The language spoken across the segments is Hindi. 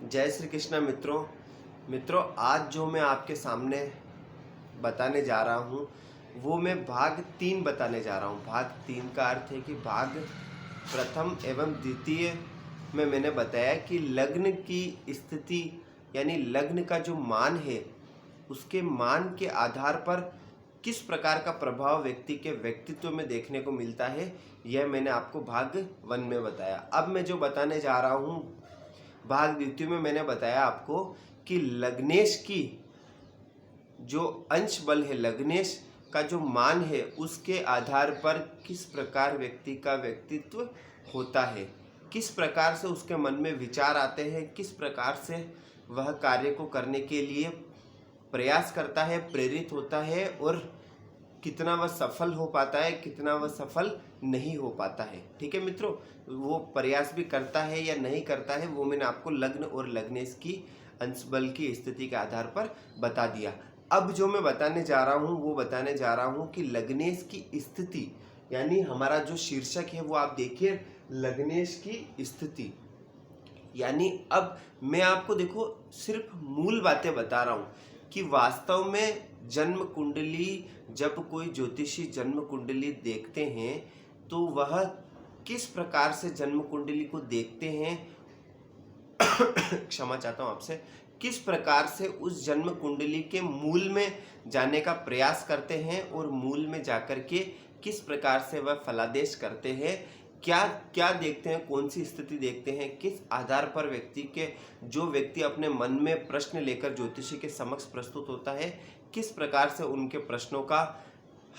जय श्री कृष्णा मित्रों आज जो मैं आपके सामने बताने जा रहा हूँ वो मैं भाग 3 बताने जा रहा हूँ। भाग 3 का अर्थ है कि भाग प्रथम एवं द्वितीय में मैंने बताया कि लग्न की स्थिति यानी लग्न का जो मान है उसके मान के आधार पर किस प्रकार का प्रभाव व्यक्ति के व्यक्तित्व में देखने को मिलता है, यह मैंने आपको भाग 1 में बताया। अब मैं जो बताने जा रहा हूँ भाग द्वितीय में मैंने बताया आपको कि लग्नेश की जो अंश बल है, लग्नेश का जो मान है, उसके आधार पर किस प्रकार व्यक्ति का व्यक्तित्व होता है, किस प्रकार से उसके मन में विचार आते हैं, किस प्रकार से वह कार्य को करने के लिए प्रयास करता है, प्रेरित होता है और कितना वह सफल हो पाता है, कितना वह सफल नहीं हो पाता है। ठीक है मित्रों, वो प्रयास भी करता है या नहीं करता है वो मैंने आपको लग्न और लग्नेश की अंश बल की स्थिति के आधार पर बता दिया। अब जो मैं बताने जा रहा हूँ वो बताने जा रहा हूँ कि लग्नेश की स्थिति यानी हमारा जो शीर्षक है वो आप देखिए, लग्नेश की स्थिति। यानी अब मैं आपको देखो सिर्फ मूल बातें बता रहा हूँ कि वास्तव में जन्म कुंडली, जब कोई ज्योतिषी जन्म कुंडली देखते हैं तो वह किस प्रकार से जन्म कुंडली को देखते हैं क्षमा चाहता हूँ आपसे, किस प्रकार से उस जन्म कुंडली के मूल में जाने का प्रयास करते हैं और मूल में जाकर के किस प्रकार से वह फलादेश करते हैं, क्या क्या देखते हैं, कौन सी स्थिति देखते हैं, किस आधार पर व्यक्ति के जो व्यक्ति अपने मन में प्रश्न लेकर ज्योतिषी के समक्ष प्रस्तुत होता है, किस प्रकार से उनके प्रश्नों का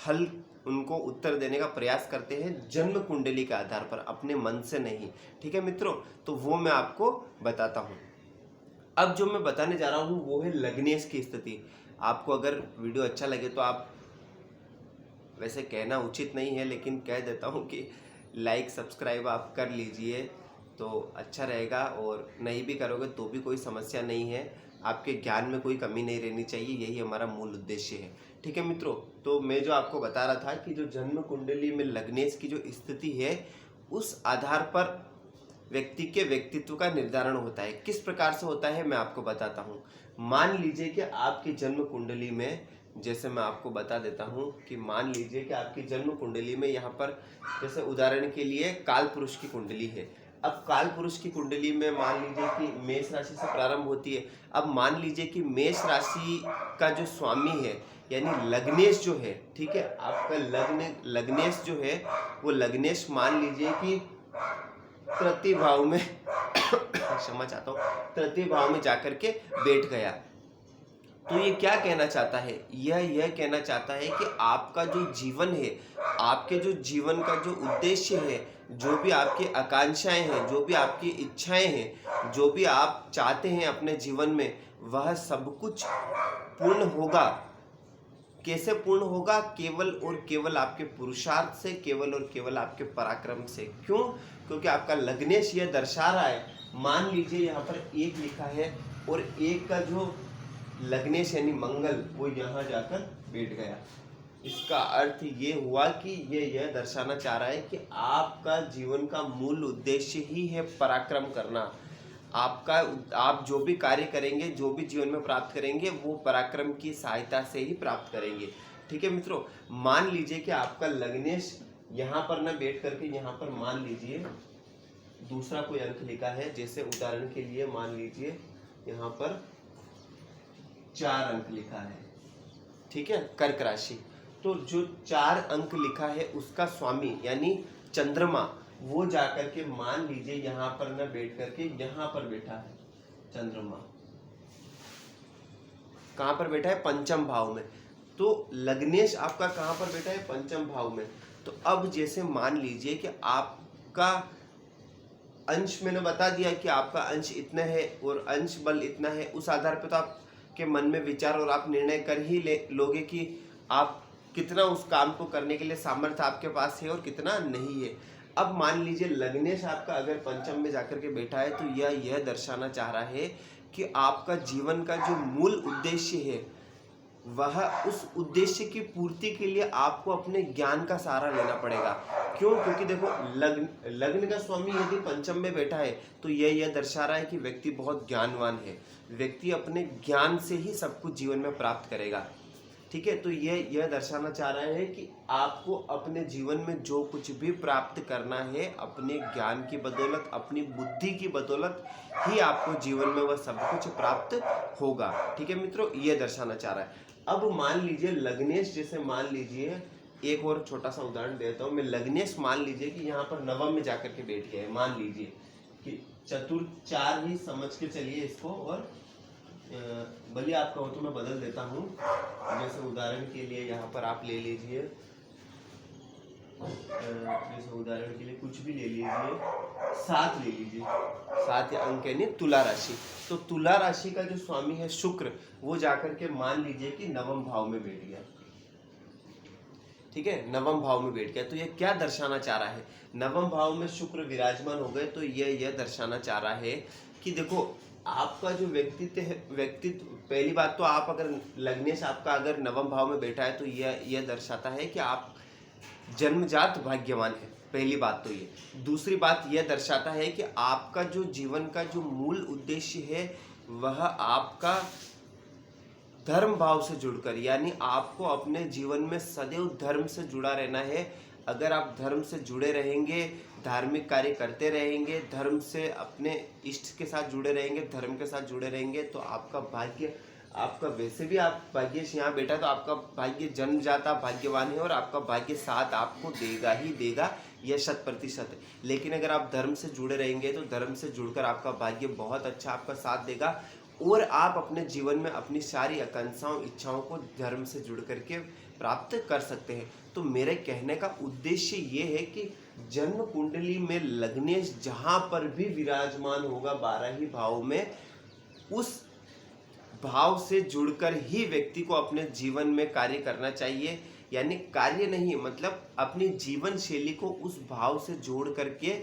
हल, उनको उत्तर देने का प्रयास करते हैं जन्म कुंडली के आधार पर, अपने मन से नहीं। ठीक है मित्रों, तो वो मैं आपको बताता हूँ। अब जो मैं बताने जा रहा हूँ वो है लग्नेश की स्थिति। आपको अगर वीडियो अच्छा लगे तो आप, वैसे कहना उचित नहीं है लेकिन कह देता हूँ कि लाइक सब्सक्राइब आप कर लीजिए तो अच्छा रहेगा, और नहीं भी करोगे तो भी कोई समस्या नहीं है, आपके ज्ञान में कोई कमी नहीं रहनी चाहिए, यही हमारा मूल उद्देश्य है। ठीक है मित्रों, तो मैं जो आपको बता रहा था कि जो जन्म कुंडली में लग्नेश की जो स्थिति है उस आधार पर व्यक्ति के व्यक्तित्व का निर्धारण होता है। किस प्रकार से होता है मैं आपको बताता हूँ। मान लीजिए कि आपकी जन्म कुंडली में, जैसे मैं आपको बता देता हूँ कि मान लीजिए कि आपकी जन्म कुंडली में यहाँ पर जैसे उदाहरण के लिए काल पुरुष की कुंडली है। अब काल पुरुष की कुंडली में मान लीजिए कि मेष राशि से प्रारंभ होती है। अब मान लीजिए कि मेष राशि का जो स्वामी है यानी लग्नेश जो है, ठीक है, आपका लग्नेश जो है वो लग्नेश मान लीजिए कि तृतीय भाव में क्षमा चाहता हूँ, तृतीय भाव में जाकर के बैठ गया। तो ये क्या कहना चाहता है, यह कहना चाहता है कि आपका जो जीवन है, आपके जो जीवन का जो उद्देश्य है, जो भी आपकी आकांक्षाएं हैं, जो भी आपकी इच्छाएं हैं, जो भी आप चाहते हैं अपने जीवन में, वह सब कुछ पूर्ण होगा। कैसे पूर्ण होगा? केवल और केवल आपके पुरुषार्थ से, केवल और केवल आपके पराक्रम से। क्यों? क्योंकि आपका लग्नेश यह दर्शा रहा है, मान लीजिए यहाँ पर 1 लिखा है और 1 का जो लग्नेश यानी मंगल वो यहाँ जाकर बैठ गया। इसका अर्थ ये हुआ कि ये यह दर्शाना चाह रहा है कि आपका जीवन का मूल उद्देश्य ही है पराक्रम करना। आपका, आप जो भी कार्य करेंगे, जो भी जीवन में प्राप्त करेंगे, वो पराक्रम की सहायता से ही प्राप्त करेंगे। ठीक है मित्रों, मान लीजिए कि आपका लग्नेश यहाँ पर ना बैठ करके यहाँ पर मान लीजिए दूसरा कोई अंक लिखा है। जैसे उदाहरण के लिए मान लीजिए यहाँ पर 4 अंक लिखा है, ठीक है, कर्क राशि। तो जो 4 अंक लिखा है उसका स्वामी यानी चंद्रमा वो जाकर के मान लीजिए यहाँ पर न बैठ करके यहाँ पर बैठा है। चंद्रमा कहाँ पर बैठा है? पंचम भाव में। तो लग्नेश आपका कहाँ पर बैठा है? पंचम भाव में। तो अब जैसे मान लीजिए कि आपका अंश, मैंने बता दिया कि आपका अंश इतना है और अंश बल इतना है, उस आधार पर तो आपके मन में विचार और आप निर्णय कर ही लोगे कि आप कितना उस काम को करने के लिए सामर्थ्य आपके पास है और कितना नहीं है। अब मान लीजिए लग्नेश आपका अगर पंचम में जाकर के बैठा है तो यह दर्शाना चाह रहा है कि आपका जीवन का जो मूल उद्देश्य है वह उस उद्देश्य की पूर्ति के लिए आपको अपने ज्ञान का सहारा लेना पड़ेगा। क्यों? क्योंकि देखो लग्न लग्न का स्वामी यदि पंचम में बैठा है तो यह दर्शा रहा है कि व्यक्ति बहुत ज्ञानवान है, व्यक्ति अपने ज्ञान से ही सब कुछ जीवन में प्राप्त करेगा। ठीक है, तो यह दर्शाना चाह रहा है कि आपको अपने जीवन में जो कुछ भी प्राप्त करना है अपने ज्ञान की बदौलत, अपनी बुद्धि की बदौलत ही आपको जीवन में वह सब कुछ प्राप्त होगा। ठीक है मित्रों, यह दर्शाना चाह रहा है। अब मान लीजिए लग्नेश, जैसे मान लीजिए एक और छोटा सा उदाहरण देता हूँ मैं। लग्नेश मान लीजिए कि यहाँ पर नवम में जाकर के बैठ गया है, मान लीजिए कि चतुर्थ 4 ही समझ के चलिए इसको, और भले आप कहो तो मैं बदल देता हूँ। जैसे उदाहरण के लिए यहाँ पर आप ले लीजिए, जैसे उदाहरण के लिए कुछ भी ले लीजिए, 7 ले लीजिए, 7 अंक यानी तुला राशि। तो तुला राशि का जो स्वामी है शुक्र, वो जाकर के मान लीजिए कि नवम भाव में बैठ गया। ठीक है, नवम भाव में बैठ गया। तो यह क्या दर्शाना चाह रहा है? नवम भाव में शुक्र विराजमान हो गए तो यह दर्शाना चाह रहा है कि देखो आपका जो व्यक्तित्व पहली बात तो आप अगर लग्नेश आपका अगर नवम भाव में बैठा है तो यह दर्शाता है कि आप जन्मजात भाग्यवान है। पहली बात तो ये। दूसरी बात यह दर्शाता है कि आपका जो जीवन का जो मूल उद्देश्य है वह आपका धर्म भाव से जुड़कर, यानी आपको अपने जीवन में सदैव धर्म से जुड़ा रहना है। अगर आप धर्म से जुड़े रहेंगे, धार्मिक कार्य करते रहेंगे, धर्म से अपने इष्ट के साथ जुड़े रहेंगे, धर्म के साथ जुड़े रहेंगे तो आपका भाग्य, आपका वैसे भी आप भाग्यश यहाँ बैठा तो आपका भाग्य जन्मजात आप भाग्यवान है और आपका भाग्य साथ आपको देगा ही देगा, यह 100% है। लेकिन अगर आप धर्म से जुड़े रहेंगे तो धर्म से जुड़कर आपका भाग्य बहुत अच्छा आपका साथ देगा और आप अपने जीवन में अपनी सारी आकांक्षाओं इच्छाओं को धर्म से जुड़ करके प्राप्त कर सकते हैं। तो मेरे कहने का उद्देश्य ये है कि जन्म कुंडली में लग्नेश जहाँ पर भी विराजमान होगा 12 ही भाव में, उस भाव से जुड़कर ही व्यक्ति को अपने जीवन में कार्य करना चाहिए। यानी कार्य नहीं, मतलब अपनी जीवन शैली को उस भाव से जोड़ करके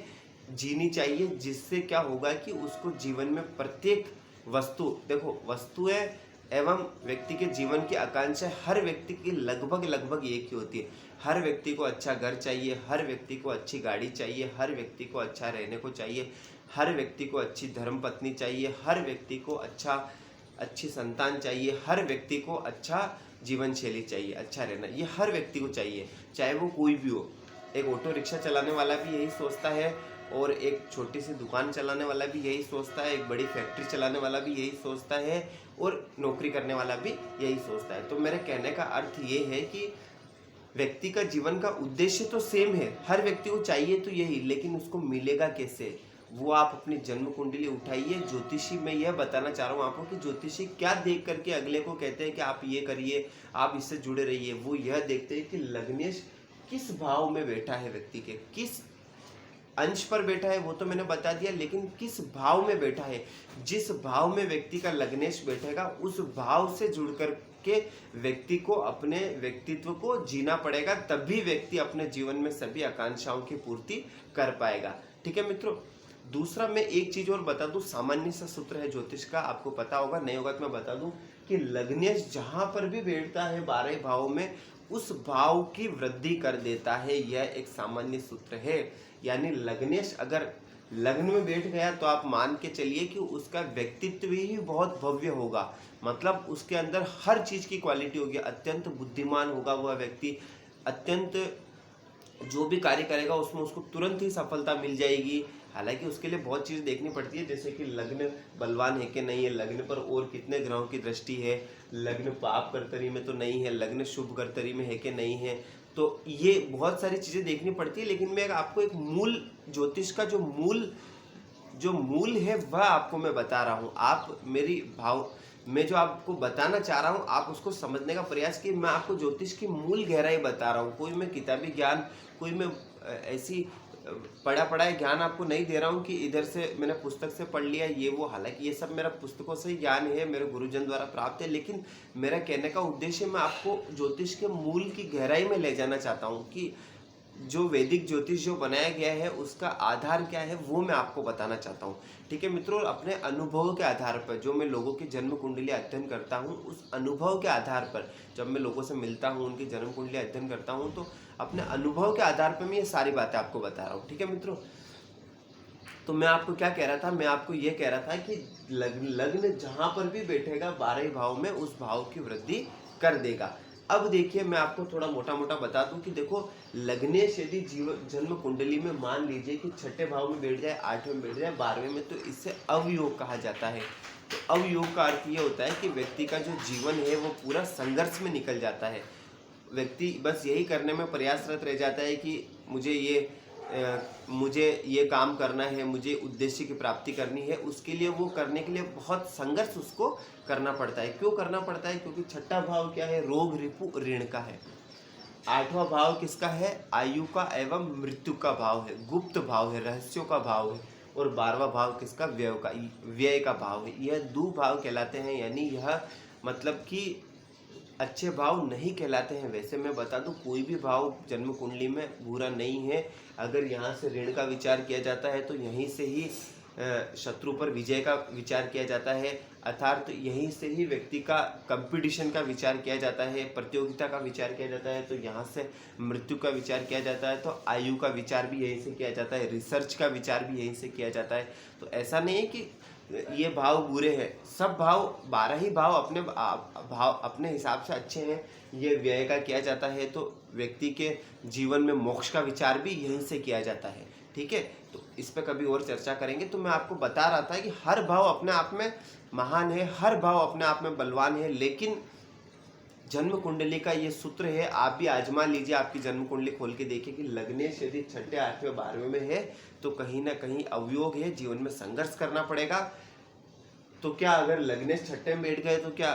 जीनी चाहिए, जिससे क्या होगा कि उसको जीवन में प्रत्येक वस्तु, देखो वस्तुएं एवं व्यक्ति के जीवन की आकांक्षा हर व्यक्ति की लगभग एक ही होती है। हर व्यक्ति को अच्छा घर चाहिए, हर व्यक्ति को अच्छी गाड़ी चाहिए, हर व्यक्ति को अच्छा रहने को चाहिए, हर व्यक्ति को अच्छी धर्म पत्नी चाहिए, हर व्यक्ति को अच्छी संतान चाहिए, हर व्यक्ति को अच्छा जीवन शैली चाहिए, अच्छा रहना, ये हर व्यक्ति को चाहिए, चाहे वो कोई भी हो। एक ऑटो रिक्शा चलाने वाला भी यही सोचता है और एक छोटी सी दुकान चलाने वाला भी यही सोचता है, एक बड़ी फैक्ट्री चलाने वाला भी यही सोचता है और नौकरी करने वाला भी यही सोचता है। तो मेरे कहने का अर्थ ये है कि व्यक्ति का जीवन का उद्देश्य तो सेम है, हर व्यक्ति को चाहिए तो यही, लेकिन उसको मिलेगा कैसे, वो आप अपनी जन्म कुंडली उठाइए। ज्योतिषी मैं यह बताना चाह रहा हूँ आपको कि ज्योतिषी क्या देख करके अगले को कहते हैं कि आप ये करिए, आप इससे जुड़े रहिए। वो यह देखते हैं कि लग्नेश किस भाव में बैठा है, व्यक्ति के किस अंश पर बैठा है वो तो मैंने बता दिया, लेकिन किस भाव में बैठा है। जिस भाव में व्यक्ति का लग्नेश बैठेगा उस भाव से जुड़ कर के व्यक्ति को अपने व्यक्तित्व को जीना पड़ेगा, तभी व्यक्ति अपने जीवन में सभी आकांक्षाओं की पूर्ति कर पाएगा। ठीक है मित्रों, दूसरा मैं एक चीज और बता दूं, सामान्य सा सूत्र है ज्योतिष का, आपको पता होगा, नहीं होगा तो मैं बता दूं कि लग्नेश जहां पर भी बैठता है 12 भाव में उस भाव की वृद्धि कर देता है। यह एक सामान्य सूत्र है। यानी लग्नेश अगर लग्न में बैठ गया तो आप मान के चलिए कि उसका व्यक्तित्व ही बहुत भव्य होगा, मतलब उसके अंदर हर चीज की क्वालिटी होगी, अत्यंत बुद्धिमान होगा वह व्यक्ति, अत्यंत जो भी कार्य करेगा उसमें उसको तुरंत ही सफलता मिल जाएगी। हालांकि उसके लिए बहुत चीज़ देखनी पड़ती है, जैसे कि लग्न बलवान है कि नहीं है, लग्न पर और कितने ग्रहों की दृष्टि है, लग्न पाप कर्तरी में तो नहीं है, लग्न शुभ कर्तरी में है कि नहीं है, तो ये बहुत सारी चीज़ें देखनी पड़ती है। लेकिन मैं आपको एक मूल ज्योतिष का जो मूल है वह आपको मैं बता रहा हूँ। आप मेरी भाव मैं जो आपको बताना चाह रहा हूँ आप उसको समझने का प्रयास कीजिए। मैं आपको ज्योतिष की मूल गहराई बता रहा हूँ, कोई मैं किताबी ज्ञान, कोई मैं ऐसी पढ़ा ज्ञान आपको नहीं दे रहा हूँ कि इधर से मैंने पुस्तक से पढ़ लिया ये वो। हालांकि ये सब मेरा पुस्तकों से ही ज्ञान है, मेरे गुरुजन द्वारा प्राप्त है, लेकिन मेरा कहने का उद्देश्य मैं आपको ज्योतिष के मूल की गहराई में ले जाना चाहता हूँ कि जो वैदिक ज्योतिष जो बनाया गया है उसका आधार क्या है वो मैं आपको बताना चाहता हूँ। ठीक है मित्रों, अपने अनुभवों के आधार पर जो मैं लोगों की जन्म कुंडली अध्ययन करता हूँ, उस अनुभव के आधार पर जब मैं लोगों से मिलता हूँ, उनकी जन्म कुंडली अध्ययन करता हूँ, तो अपने अनुभव के आधार पर मैं ये सारी बातें आपको बता रहा हूँ। ठीक है मित्रों, तो मैं आपको क्या कह रहा था, मैं आपको ये कह रहा था कि लग्न जहां पर भी बैठेगा 12 भाव में उस भाव की वृद्धि कर देगा। अब देखिए मैं आपको थोड़ा मोटा मोटा बता दूं कि देखो, लग्नेश यदि जीवन जन्म कुंडली में मान लीजिए कि छठे भाव में बैठ जाए, 8वें में बैठ जाए, 12वें में, तो इससे अवयोग कहा जाता है। तो अवयोग का अर्थ ये होता है कि व्यक्ति का जो जीवन है वो पूरा संघर्ष में निकल जाता है। व्यक्ति बस यही करने में प्रयासरत रह जाता है कि मुझे ये काम करना है, मुझे उद्देश्य की प्राप्ति करनी है, उसके लिए वो करने के लिए बहुत संघर्ष उसको करना पड़ता है। क्यों करना पड़ता है? क्योंकि छठा भाव क्या है? रोग, रिपु, ऋण का है। 8वां भाव किसका है? आयु का एवं मृत्यु का भाव है, गुप्त भाव है, रहस्यों का भाव है। और 12वां भाव किसका? व्यय का भाव है। यह दो भाव कहलाते हैं, यानी यह मतलब कि अच्छे भाव नहीं कहलाते हैं। वैसे मैं बता दूं, कोई भी भाव जन्म कुंडली में बुरा नहीं है। अगर यहाँ से ऋण का विचार किया जाता है तो यहीं से ही शत्रु पर विजय का विचार किया जाता है, अर्थात तो यहीं से ही व्यक्ति का कंपटीशन का विचार किया जाता है, प्रतियोगिता का विचार किया जाता है, तो यहाँ से मृत्यु का विचार किया जाता है, तो आयु का विचार भी यहीं से किया जाता है, रिसर्च का विचार भी यहीं से किया जाता है। तो ऐसा नहीं है कि ये भाव बुरे हैं, सब भाव 12 ही भाव अपने हिसाब से अच्छे हैं। ये व्यय का किया जाता है तो व्यक्ति के जीवन में मोक्ष का विचार भी यहीं से किया जाता है। ठीक है, तो इस पे कभी और चर्चा करेंगे। तो मैं आपको बता रहा था कि हर भाव अपने आप में महान है, हर भाव अपने आप में बलवान है, लेकिन जन्म कुंडली का ये सूत्र है, आप भी आजमा लीजिए, आपकी जन्म कुंडली खोल के देखिए कि लग्नेश यदि छठे, 8वें, 12वें में है तो कहीं ना कहीं अवयोग है, जीवन में संघर्ष करना पड़ेगा। तो क्या अगर लग्नेश छठे में बैठ गए तो क्या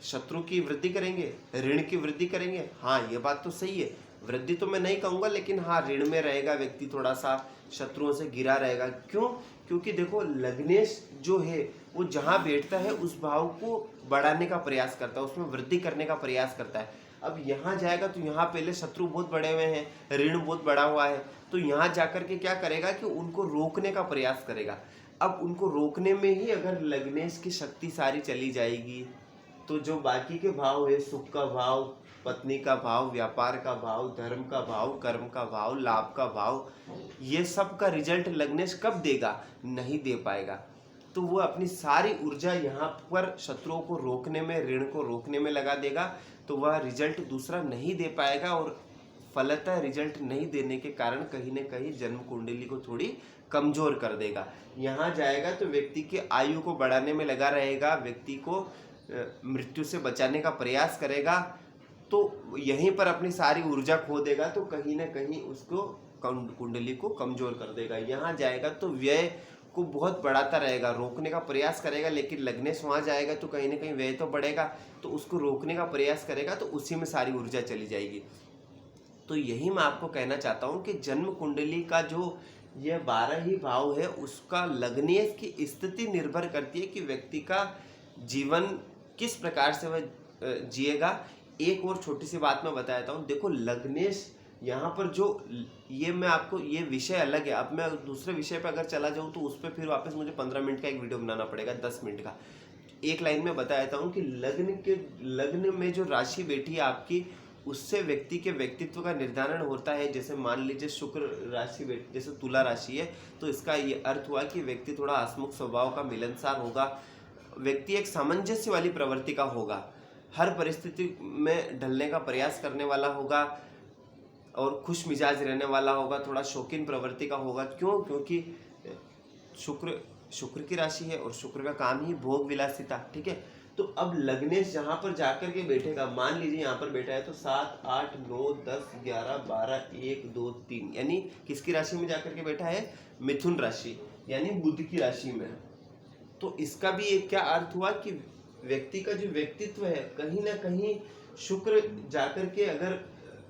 शत्रु की वृद्धि करेंगे, ऋण की वृद्धि करेंगे? हाँ, ये बात तो सही है। वृद्धि तो मैं नहीं कहूंगा, लेकिन हाँ, ऋण में रहेगा व्यक्ति, थोड़ा सा शत्रुओं से घिरा रहेगा। क्यों? क्योंकि देखो, लग्नेश जो है वो जहां बैठता है उस भाव को बढ़ाने का प्रयास करता है, उसमें वृद्धि करने का प्रयास करता है। अब यहाँ जाएगा तो यहाँ पहले शत्रु बहुत बड़े हुए हैं, ऋण बहुत बड़ा हुआ है, तो यहाँ जाकर के क्या करेगा कि उनको रोकने का प्रयास करेगा। अब उनको रोकने में ही अगर लग्नेश की शक्ति सारी चली जाएगी तो जो बाकी के भाव है, सुख का भाव, पत्नी का भाव, व्यापार का भाव, धर्म का भाव, कर्म का भाव, लाभ का भाव, ये सब का रिजल्ट लग्नेश कब देगा? नहीं दे पाएगा। तो वो अपनी सारी ऊर्जा यहाँ पर शत्रुओं को रोकने में, ऋण को रोकने में लगा देगा, तो वह रिजल्ट दूसरा नहीं दे पाएगा, और फलतः रिजल्ट नहीं देने के कारण कहीं न कहीं जन्म कुंडली को थोड़ी कमजोर कर देगा। यहाँ जाएगा तो व्यक्ति की आयु को बढ़ाने में लगा रहेगा, व्यक्ति को मृत्यु से बचाने का प्रयास करेगा, तो यहीं पर अपनी सारी ऊर्जा खो देगा, तो कहीं ना कहीं उसको कुंडली को कमजोर कर देगा। यहाँ जाएगा तो व्यय को बहुत बढ़ाता रहेगा, रोकने का प्रयास करेगा, लेकिन लग्नेश वहाँ जाएगा तो कहीं ना कहीं व्यय तो बढ़ेगा, तो उसको रोकने का प्रयास करेगा, तो उसी में सारी ऊर्जा चली जाएगी। तो यही मैं आपको कहना चाहता हूँ कि जन्म कुंडली का जो ये 12 ही भाव है, उसका लग्नेश की स्थिति निर्भर करती है कि व्यक्ति का जीवन किस प्रकार से वह जिएगा। एक और छोटी सी बात मैं बता देता हूँ। देखो, लग्नेश यहाँ पर जो ये मैं आपको, ये विषय अलग है। अब मैं दूसरे विषय पर अगर चला जाऊँ तो उस पर फिर वापस मुझे 15 मिनट का एक वीडियो बनाना पड़ेगा, 10 मिनट का। एक लाइन में बता देता हूँ कि लग्न में जो राशि बैठी है आपकी, उससे व्यक्ति के व्यक्तित्व का निर्धारण होता है। जैसे मान लीजिए शुक्र राशि जैसे तुला राशि है, तो इसका ये अर्थ हुआ कि व्यक्ति थोड़ा हंसमुख स्वभाव का, मिलनसार होगा, व्यक्ति एक सामंजस्य वाली प्रवृत्ति का होगा, हर परिस्थिति में ढलने का प्रयास करने वाला होगा, और खुश मिजाज रहने वाला होगा, थोड़ा शौकीन प्रवृत्ति का होगा। क्यों? क्योंकि शुक्र की राशि है और शुक्र का काम ही भोग विलासिता। ठीक है, तो अब लग्नेश जहां पर जाकर के बैठेगा, मान लीजिए यहाँ पर बैठा है तो 7, 8, 9, 10, 11, 12, 1, 2, 3, यानी किसकी राशि में जाकर के बैठा है? मिथुन राशि, यानी बुध की राशि में। तो इसका भी एक क्या अर्थ हुआ कि व्यक्ति का जो व्यक्तित्व है, कहीं ना कहीं शुक्र जाकर के अगर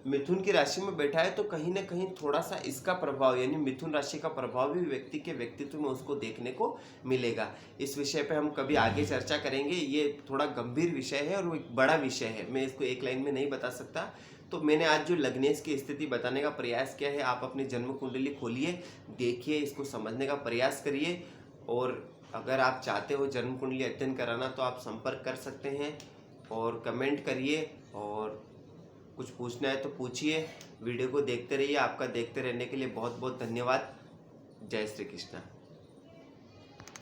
मिथुन की राशि में बैठा है तो कहीं ना कहीं थोड़ा सा इसका प्रभाव, यानी मिथुन राशि का प्रभाव भी व्यक्ति के व्यक्तित्व में उसको देखने को मिलेगा। इस विषय पे हम कभी आगे चर्चा करेंगे। ये थोड़ा गंभीर विषय है और वो एक बड़ा विषय है, मैं इसको एक लाइन में नहीं बता सकता। तो मैंने आज जो लग्नेश की स्थिति बताने का प्रयास किया है, आप अपनी जन्म कुंडली खोलिए, देखिए, इसको समझने का प्रयास करिए। और अगर आप चाहते हो जन्म कुंडली अध्ययन कराना तो आप संपर्क कर सकते हैं और कमेंट करिए, और कुछ पूछना है तो पूछिए। वीडियो को देखते रहिए। आपका देखते रहने के लिए बहुत बहुत धन्यवाद। जय श्री कृष्णा।